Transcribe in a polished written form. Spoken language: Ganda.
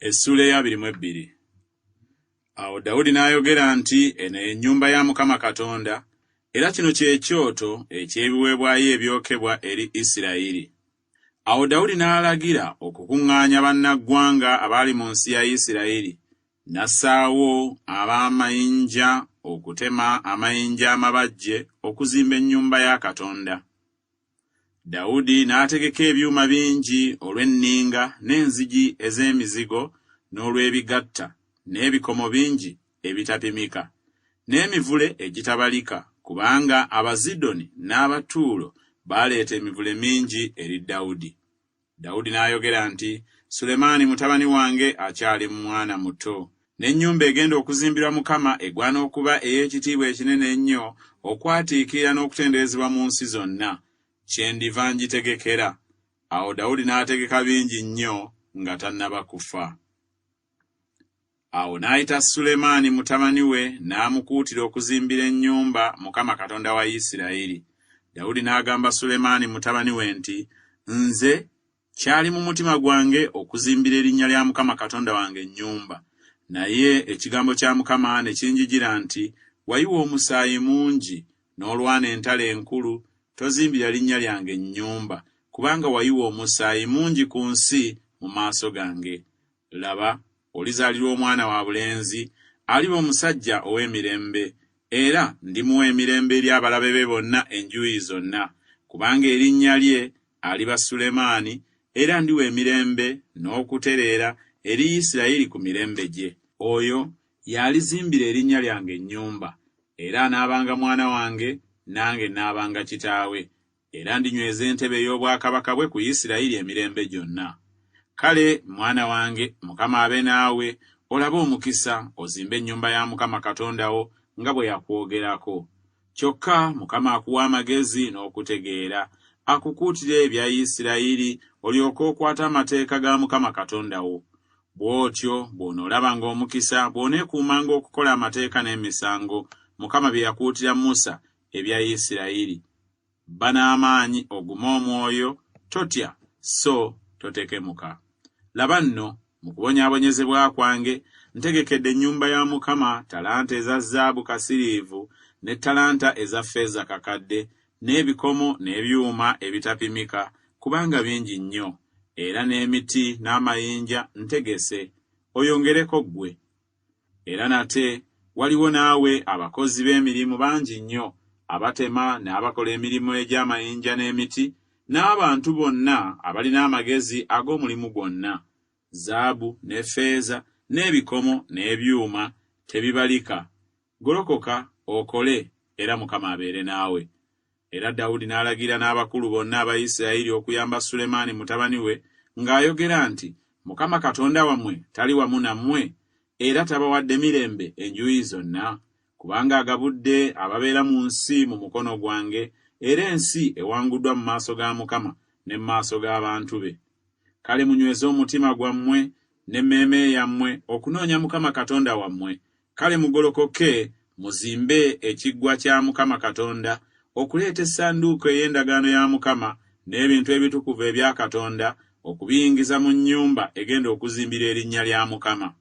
Essuula ya 22. Awo Dawudi n'ayogera nti eno ennyumba ya Mukama Katonda, era kino kye kyoto eky'ebiweebwayo ebyokebwa eri Isirayiri. Awo Dawudi n'alagira okukuŋŋaanya bannaggwanga abaali mu nsi ya Isirayiri, n'assaawo ab'amayinja okutema amayinja amabajje okuzimba ennyumba ya Katonda. Dawudi n'ategeka ebyuma bingi olw'enninga n'enzigi ez'emizigo n'olw'ebigatta n'ebikomo bingi ebitapimika n'emivule egitabalika, kubanga Abazidoni n'Abatuulo baaleeta emivule mingi eri Dawudi. Dawudi n'ayogera nti, Sulemaani mutabani wange akyali mwana muto, n'ennyumba egenda okuzimbirwa Mukama egwana okuba ey'ekitiibwa ekinene ennyo okwatiikira n'okutenderezebwa mu nsi zonna, kyendiva ngitegekera. Awo Dawudi n'ategeka bingi nnyo nga tannaba kufa. Awo n'ayita Sulemaani mutabani we n'amukuutira okuzimbira ennyumba Mukama Katonda wa Isirayiri. Dawudi n'agamba Sulemaani mutabani we nti, nze kyali mu mutima gwange okuzimbira erinnya lya Mukama Katonda wange ennyumba, naye ekigambo kya Mukama ne kinjijira nti, wayiwa omusaayi mungi n'olwana entalo enkulu, tozimbira linnya lyange ennyumba, kubanga wayiwa omusaayi mungi ku nsi mu maaso gange. Laba, olizaalirwa omwana wa bulenzi, aliba omusajja ow'emirembe, era ndimuwa emirembe eri abalabe be bonna enjuuyi zonna, kubanga erinnya lye aliba Sulemaani, era ndiwa emirembe n'okutereera eri Isirayiri ku mirembe gye. Oyo y'alizimbira erinnya lyange ennyumba, era anaabanga mwana wange, nange naabanga kitaawe, era ndinyweza entebe y'obwakabaka bwe ku Isirayiri emirembe gyonna. Kale mwana wange, Mukama abe naawe, olabe omukisa, ozimbe ennyumba ya Mukama Katonda wo nga bwe yakwogerako. Kyokka Mukama akuwa amagezi n'okutegeera, akukuutire ebya Isirayiri, olyoke okwata amateeka ga Mukama Katonda wo. Bw'otyo bw'onoolabanga omukisa, bw'oneekuumanga okukola amateeka n'emisango Mukama bye yakuutira Musa ebya Isirayiri. Bba n'amaanyi, ogume omwoyo, totya so totekemuka. Laba nno, mu kubonyaabonyezebwa kwange, ntegekedde ennyumba ya Mukama talanta eza zaabu kasiriivu, ne talanta eza ffeeza kakadde, n'ebikomo n'ebyuma ebitapimika, kubanga bingi nnyo, era n'emiti n'amayinja ntegese, oyongereko ggwe. Era nate waliwo naawe abakozi b'emirimu bangi nnyo, abatema n'abakola emirimu egy'amayinja n'emiti, n'abantu bonna abalina amagezi ag'omulimu gwonna. Zaabu ne ffeeza n'ebikomo n'ebyuma tebibalika. Golokoka okole, era Mukama abeere naawe. Era Dawudi n'alagira n'abakulu bonna aba Isirayiri okuyamba Sulemaani mutabani we, ng'ayogera nti, Mukama Katonda wammwe tali wamu nammwe, era tabawadde mirembe enjuuyi zonna, kubanga agabudde ababeera mu nsi mu mukono gwange, era ensi ewanguddwa mu maaso ga Mukama ne mu maaso g'abantu be. Kale munyweze omutima gwammwe n'emmeeme yammwe okunoonya Mukama Katonda wammwe. Kale mugolokoke muzimbe ekiggwa kya Mukama Katonda, okuleeta essanduuko ey'endagaano ya Mukama n'ebintu ebitukuvu ebya Katonda, okubiyingiza mu nnyumba egenda okuzimbira erinnya lya Mukama.